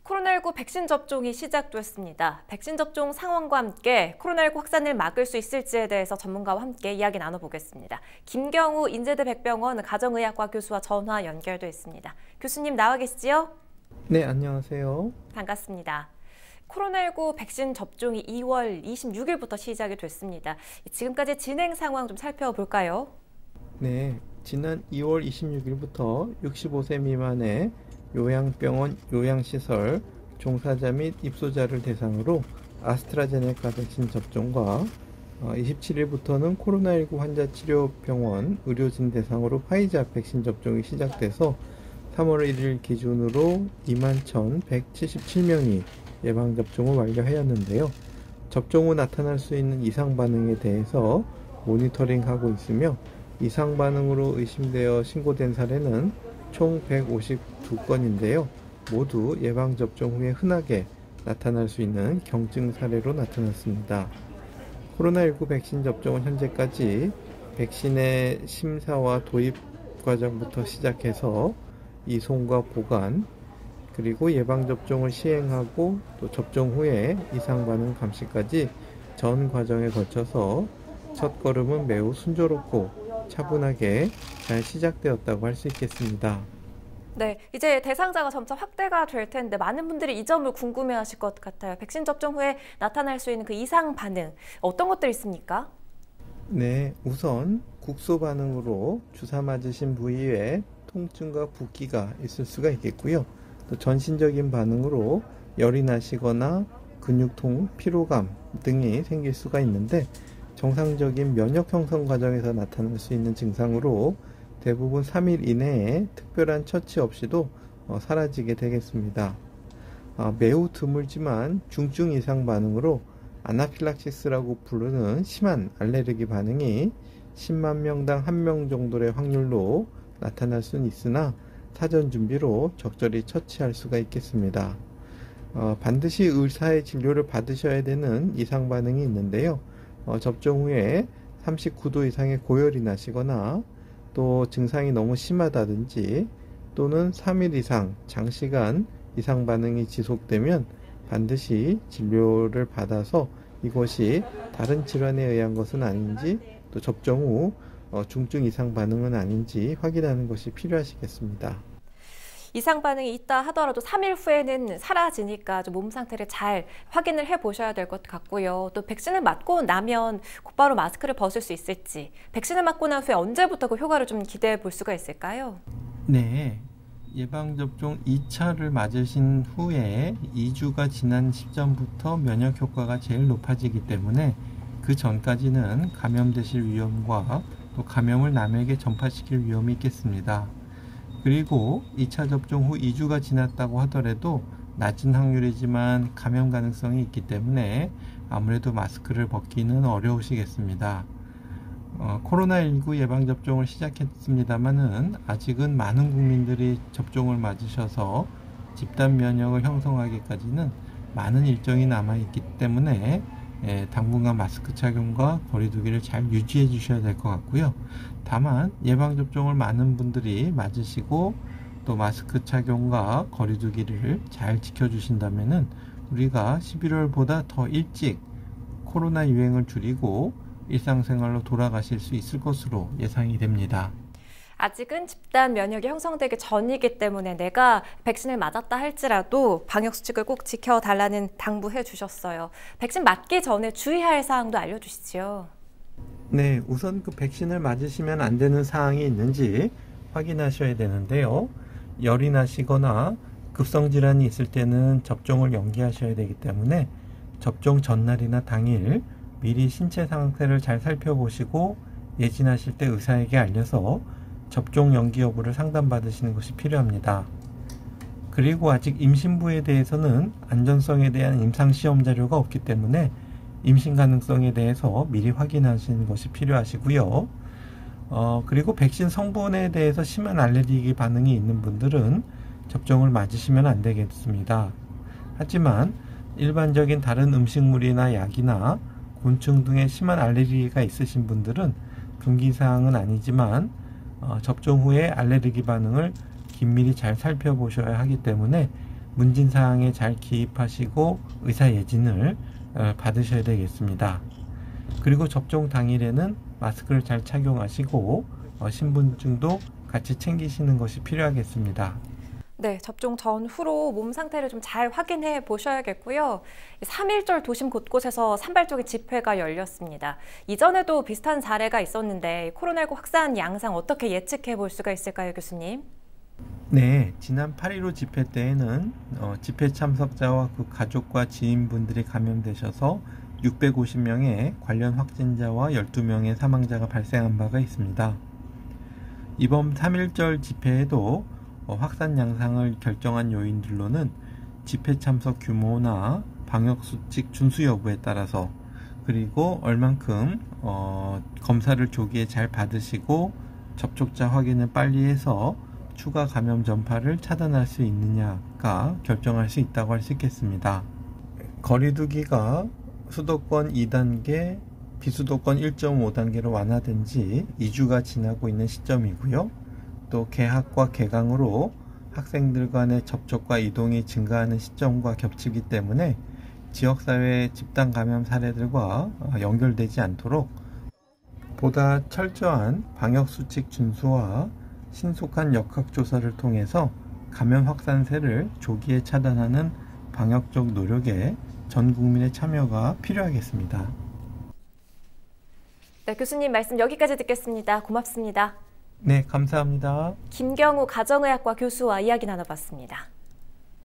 코로나19 백신 접종이 시작됐습니다. 백신 접종 상황과 함께 코로나19 확산을 막을 수 있을지에 대해서 전문가와 함께 이야기 나눠보겠습니다. 김경우 인제대 백병원 가정의학과 교수와 전화 연결돼 있습니다. 교수님 나와 계시지요? 네, 안녕하세요. 반갑습니다. 코로나19 백신 접종이 2월 26일부터 시작이 됐습니다. 지금까지 진행 상황 좀 살펴볼까요? 네, 지난 2월 26일부터 65세 미만의 요양병원, 요양시설, 종사자 및 입소자를 대상으로 아스트라제네카 백신 접종과 27일부터는 코로나19 환자 치료 병원, 의료진 대상으로 화이자 백신 접종이 시작돼서 3월 1일 기준으로 21,177명이 예방접종을 완료하였는데요. 접종 후 나타날 수 있는 이상 반응에 대해서 모니터링하고 있으며 이상 반응으로 의심되어 신고된 사례는 총 152건인데요. 모두 예방접종 후에 흔하게 나타날 수 있는 경증 사례로 나타났습니다. 코로나19 백신 접종은 현재까지 백신의 심사와 도입 과정부터 시작해서 이송과 보관, 그리고 예방접종을 시행하고 또 접종 후에 이상 반응 감시까지 전 과정에 걸쳐서 첫 걸음은 매우 순조롭고 차분하게 잘 시작되었다고 할 수 있겠습니다. 네, 이제 대상자가 점차 확대가 될 텐데 많은 분들이 이 점을 궁금해하실 것 같아요. 백신 접종 후에 나타날 수 있는 그 이상 반응, 어떤 것들이 있습니까? 네, 우선 국소 반응으로 주사 맞으신 부위에 통증과 붓기가 있을 수가 있겠고요. 또 전신적인 반응으로 열이 나시거나 근육통, 피로감 등이 생길 수가 있는데 정상적인 면역 형성 과정에서 나타날 수 있는 증상으로 대부분 3일 이내에 특별한 처치 없이도 사라지게 되겠습니다. 매우 드물지만 중증 이상 반응으로 아나필락시스라고 부르는 심한 알레르기 반응이 10만 명당 1명 정도의 확률로 나타날 수는 있으나 사전 준비로 적절히 처치할 수가 있겠습니다. 반드시 의사의 진료를 받으셔야 되는 이상 반응이 있는데요. 접종 후에 39도 이상의 고열이 나시거나 또 증상이 너무 심하다든지 또는 3일 이상 장시간 이상 반응이 지속되면 반드시 진료를 받아서 이것이 다른 질환에 의한 것은 아닌지 또 접종 후 중증 이상 반응은 아닌지 확인하는 것이 필요하시겠습니다. 이상 반응이 있다 하더라도 3일 후에는 사라지니까 좀 몸 상태를 잘 확인을 해보셔야 될 것 같고요. 또 백신을 맞고 나면 곧바로 마스크를 벗을 수 있을지, 백신을 맞고 난 후에 언제부터 그 효과를 좀 기대해 볼 수가 있을까요? 네, 예방접종 2차를 맞으신 후에 2주가 지난 시점부터 면역 효과가 제일 높아지기 때문에 그 전까지는 감염되실 위험과 또 감염을 남에게 전파시킬 위험이 있겠습니다. 그리고 2차 접종 후 2주가 지났다고 하더라도 낮은 확률이지만 감염 가능성이 있기 때문에 아무래도 마스크를 벗기는 어려우시겠습니다. 코로나19 예방접종을 시작했습니다마는 아직은 많은 국민들이 접종을 맞으셔서 집단 면역을 형성하기까지는 많은 일정이 남아있기 때문에 당분간 마스크 착용과 거리 두기를 잘 유지해 주셔야 될 것 같고요. 다만 예방접종을 많은 분들이 맞으시고 또 마스크 착용과 거리 두기를 잘 지켜주신다면 우리가 11월보다 더 일찍 코로나 유행을 줄이고 일상생활로 돌아가실 수 있을 것으로 예상이 됩니다. 아직은 집단 면역이 형성되기 전이기 때문에 내가 백신을 맞았다 할지라도 방역수칙을 꼭 지켜달라는 당부해 주셨어요. 백신 맞기 전에 주의할 사항도 알려주시죠. 네, 우선 그 백신을 맞으시면 안 되는 사항이 있는지 확인하셔야 되는데요. 열이 나시거나 급성질환이 있을 때는 접종을 연기하셔야 되기 때문에 접종 전날이나 당일 미리 신체 상태를 잘 살펴보시고 예진하실 때 의사에게 알려서 접종 연기 여부를 상담받으시는 것이 필요합니다. 그리고 아직 임신부에 대해서는 안전성에 대한 임상시험 자료가 없기 때문에 임신 가능성에 대해서 미리 확인하시는 것이 필요하시고요. 그리고 백신 성분에 대해서 심한 알레르기 반응이 있는 분들은 접종을 맞으시면 안 되겠습니다. 하지만 일반적인 다른 음식물이나 약이나 곤충 등의 심한 알레르기가 있으신 분들은 금기사항은 아니지만 접종 후에 알레르기 반응을 긴밀히 잘 살펴보셔야 하기 때문에 문진사항에 잘 기입하시고 의사예진을 받으셔야 되겠습니다. 그리고 접종 당일에는 마스크를 잘 착용하시고 신분증도 같이 챙기시는 것이 필요하겠습니다. 네, 접종 전후로 몸 상태를 좀 잘 확인해 보셔야겠고요. 3.1절 도심 곳곳에서 산발적인 집회가 열렸습니다. 이전에도 비슷한 사례가 있었는데 코로나19 확산 양상 어떻게 예측해 볼 수가 있을까요, 교수님? 네, 지난 8.15 집회 때에는 집회 참석자와 그 가족과 지인분들이 감염되셔서 650명의 관련 확진자와 12명의 사망자가 발생한 바가 있습니다. 이번 3.1절 집회에도 확산 양상을 결정한 요인들로는 집회 참석 규모나 방역수칙 준수 여부에 따라서, 그리고 얼만큼 검사를 조기에 잘 받으시고 접촉자 확인을 빨리 해서 추가 감염 전파를 차단할 수 있느냐가 결정할 수 있다고 할 수 있겠습니다. 거리두기가 수도권 2단계, 비수도권 1.5단계로 완화된 지 2주가 지나고 있는 시점이고요. 또 개학과 개강으로 학생들 간의 접촉과 이동이 증가하는 시점과 겹치기 때문에 지역사회 집단 감염 사례들과 연결되지 않도록 보다 철저한 방역수칙 준수와 신속한 역학조사를 통해서 감염 확산세를 조기에 차단하는 방역적 노력에 전 국민의 참여가 필요하겠습니다. 네, 교수님 말씀 여기까지 듣겠습니다. 고맙습니다. 네, 감사합니다. 김경우 가정의학과 교수와 이야기 나눠봤습니다.